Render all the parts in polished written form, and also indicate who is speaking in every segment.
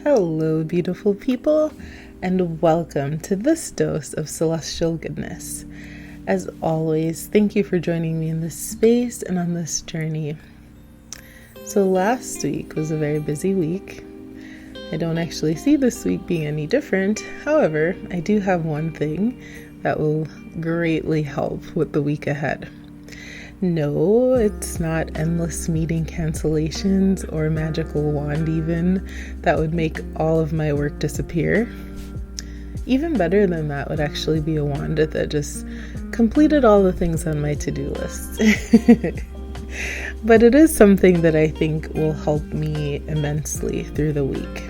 Speaker 1: Hello, beautiful people, and welcome to this dose of celestial goodness. As always, thank you for joining me in this space and on this journey. So last week was a very busy week. I don't actually see this week being any different. However, I do have one thing that will greatly help with the week ahead. No, it's not endless meeting cancellations or a magical wand even that would make all of my work disappear. Even better than that would actually be a wand that just completed all the things on my to-do list. But it is something that I think will help me immensely through the week.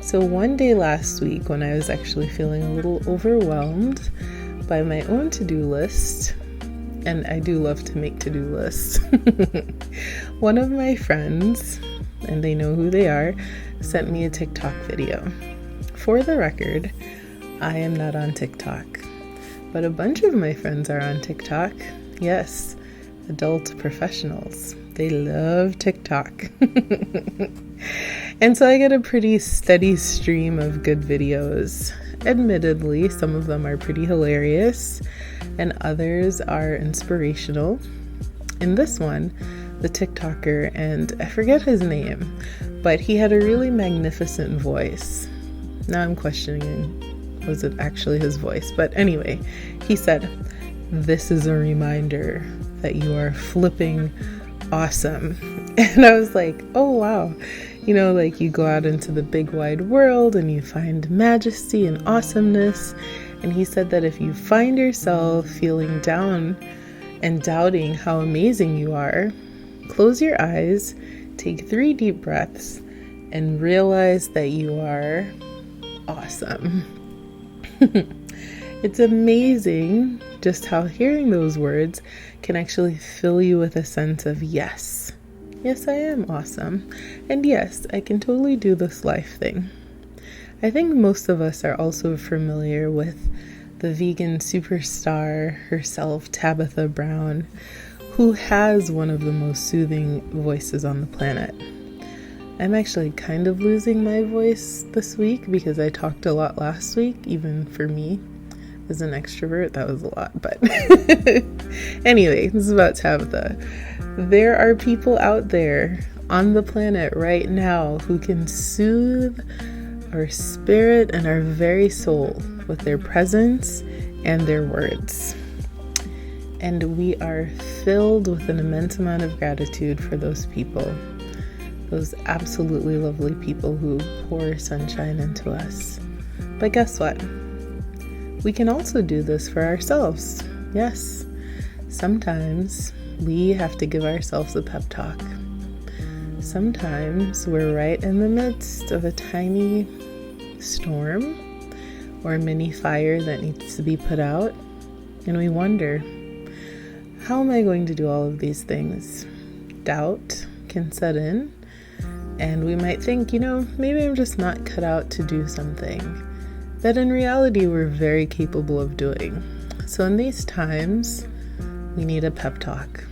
Speaker 1: So one day last week, when I was actually feeling a little overwhelmed by my own to-do list, and I do love to make to-do lists, one of my friends, and they know who they are, sent me a TikTok video. For the record, I am not on TikTok, but a bunch of my friends are on TikTok. Yes, adult professionals. They love TikTok. And so I get a pretty steady stream of good videos. Admittedly, some of them are pretty hilarious and others are inspirational. In this one, the TikToker, and I forget his name, but he had a really magnificent voice. Now I'm questioning, was it actually his voice? But anyway, he said, "This is a reminder that you are flipping awesome." And I was like, oh wow. You know, like you go out into the big wide world and you find majesty and awesomeness. And he said that if you find yourself feeling down and doubting how amazing you are, close your eyes, take 3 deep breaths, and realize that you are awesome. It's amazing just how hearing those words can actually fill you with a sense of yes. Yes, I am awesome. And yes, I can totally do this life thing. I think most of us are also familiar with the vegan superstar herself, Tabitha Brown, who has one of the most soothing voices on the planet. I'm actually kind of losing my voice this week because I talked a lot last week, even for me. As an extrovert, that was a lot, but anyway, this is about Tabitha. There are people out there on the planet right now who can soothe our spirit and our very soul with their presence and their words. And we are filled with an immense amount of gratitude for those people, those absolutely lovely people who pour sunshine into us. But guess what? We can also do this for ourselves. Yes, sometimes we have to give ourselves a pep talk. Sometimes we're right in the midst of a tiny storm or a mini fire that needs to be put out, and we wonder, how am I going to do all of these things? Doubt can set in, and we might think, maybe I'm just not cut out to do something that in reality we're very capable of doing. So in these times, we need a pep talk.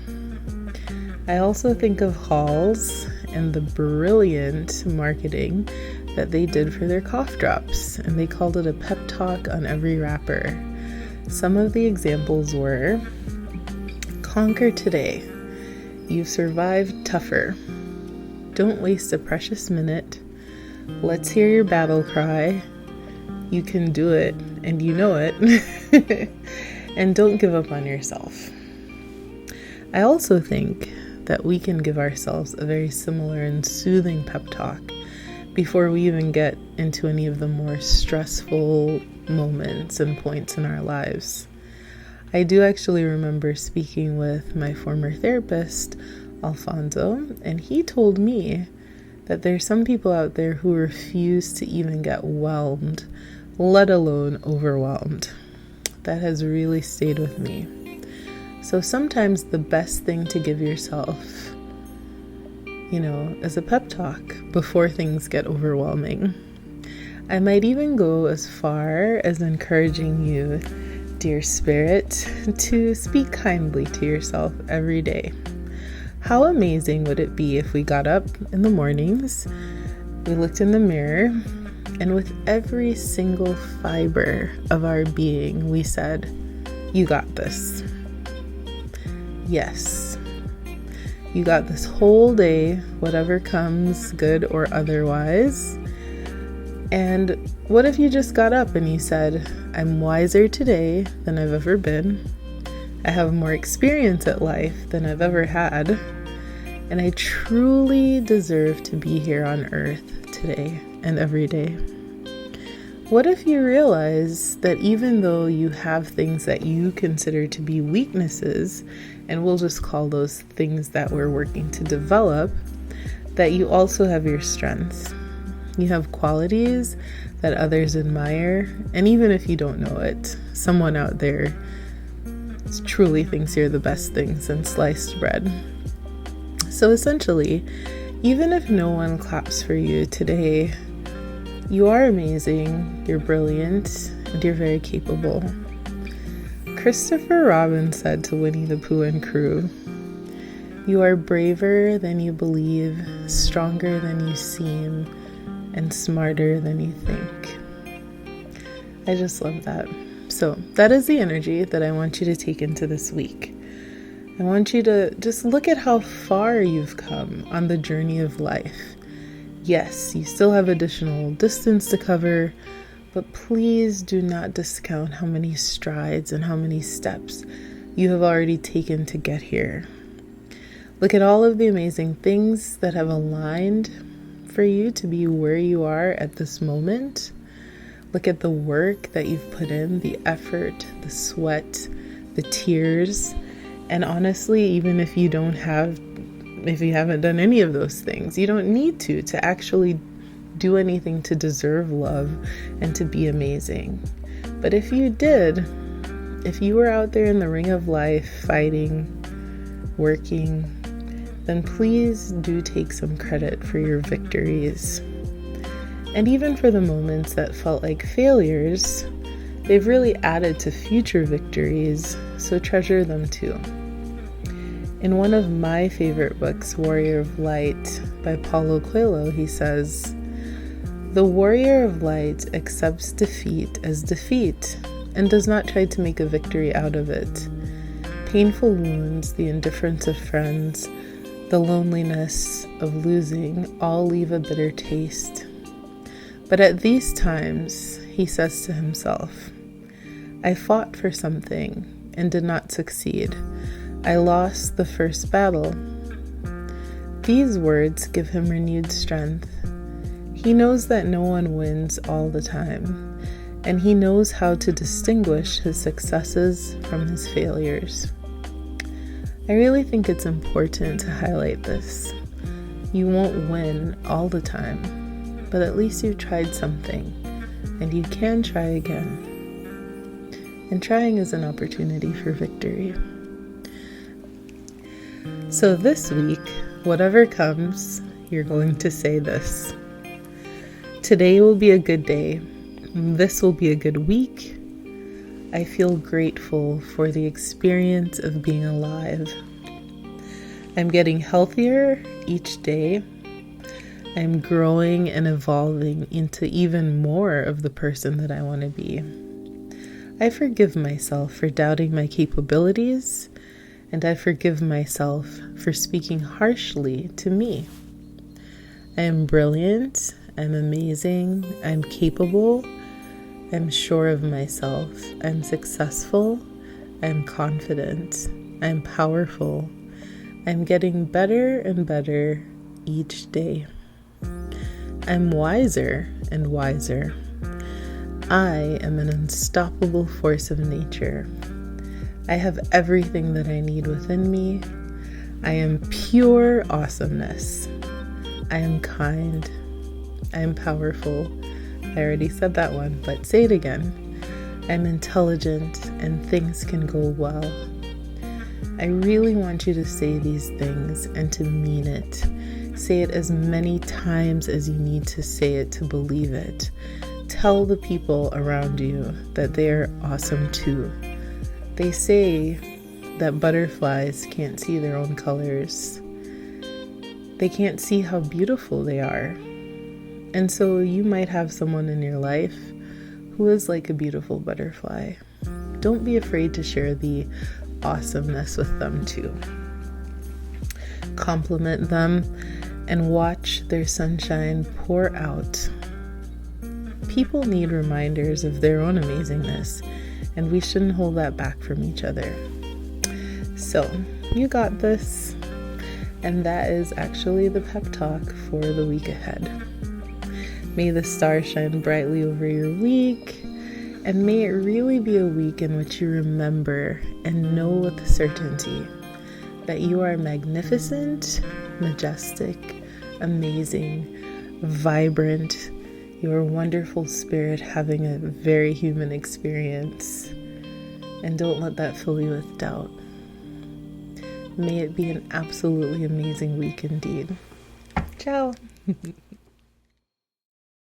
Speaker 1: I also think of Halls and the brilliant marketing that they did for their cough drops, and they called it a pep talk on every wrapper. Some of the examples were, "Conquer today. You've survived tougher. Don't waste a precious minute. Let's hear your battle cry. You can do it, and you know it. And don't give up on yourself." I also think that we can give ourselves a very similar and soothing pep talk before we even get into any of the more stressful moments and points in our lives. I do actually remember speaking with my former therapist, Alfonso, and he told me that there's some people out there who refuse to even get whelmed, let alone overwhelmed. That has really stayed with me. So sometimes the best thing to give yourself, is a pep talk before things get overwhelming. I might even go as far as encouraging you, dear spirit, to speak kindly to yourself every day. How amazing would it be if we got up in the mornings We looked in the mirror, and with every single fiber of our being, we said, "You got this." Yes, you got this whole day, whatever comes, good or otherwise. And what if you just got up and you said, "I'm wiser today than I've ever been. I have more experience at life than I've ever had. And I truly deserve to be here on earth today and every day." What if you realize that even though you have things that you consider to be weaknesses, and we'll just call those things that we're working to develop, that you also have your strengths. You have qualities that others admire, and even if you don't know it, someone out there truly thinks you're the best thing since sliced bread. So essentially, even if no one claps for you today, you are amazing, you're brilliant, and you're very capable. Christopher Robin said to Winnie the Pooh and crew, "You are braver than you believe, stronger than you seem, and smarter than you think." I just love that. So that is the energy that I want you to take into this week. I want you to just look at how far you've come on the journey of life. Yes, you still have additional distance to cover, but please do not discount how many strides and how many steps you have already taken to get here. Look at all of the amazing things that have aligned for you to be where you are at this moment. Look at the work that you've put in, the effort, the sweat, the tears. And honestly, even if you haven't done any of those things, you don't need to actually do anything to deserve love and to be amazing. But if you did, if you were out there in the ring of life, fighting, working, then please do take some credit for your victories. And even for the moments that felt like failures, they've really added to future victories, so treasure them too. In one of my favorite books, Warrior of Light by Paulo Coelho, he says, "The warrior of light accepts defeat as defeat and does not try to make a victory out of it. Painful wounds, the indifference of friends, the loneliness of losing all leave a bitter taste. But at these times, he says to himself, I fought for something and did not succeed. I lost the first battle." These words give him renewed strength. He knows that no one wins all the time, and he knows how to distinguish his successes from his failures. I really think it's important to highlight this. You won't win all the time, but at least you tried something, and you can try again. And trying is an opportunity for victory. So this week, whatever comes, you're going to say this. Today will be a good day. This will be a good week. I feel grateful for the experience of being alive. I'm getting healthier each day. I'm growing and evolving into even more of the person that I want to be. I forgive myself for doubting my capabilities, and I forgive myself for speaking harshly to me. I am brilliant, I'm amazing, I'm capable, I'm sure of myself, I'm successful, I'm confident, I'm powerful, I'm getting better and better each day. I'm wiser and wiser. I am an unstoppable force of nature. I have everything that I need within me. I am pure awesomeness. I am kind. I am powerful. I already said that one, but say it again. I'm intelligent and things can go well. I really want you to say these things and to mean it. Say it as many times as you need to say it to believe it. Tell the people around you that they're awesome too. They say that butterflies can't see their own colors. They can't see how beautiful they are. And so you might have someone in your life who is like a beautiful butterfly. Don't be afraid to share the awesomeness with them too. Compliment them and watch their sunshine pour out. People need reminders of their own amazingness, and we shouldn't hold that back from each other. So, you got this. And that is actually the pep talk for the week ahead. May the stars shine brightly over your week, and may it really be a week in which you remember and know with certainty that you are magnificent, majestic, amazing, vibrant. You're a wonderful spirit having a very human experience. And don't let that fill you with doubt. May it be an absolutely amazing week indeed. Ciao.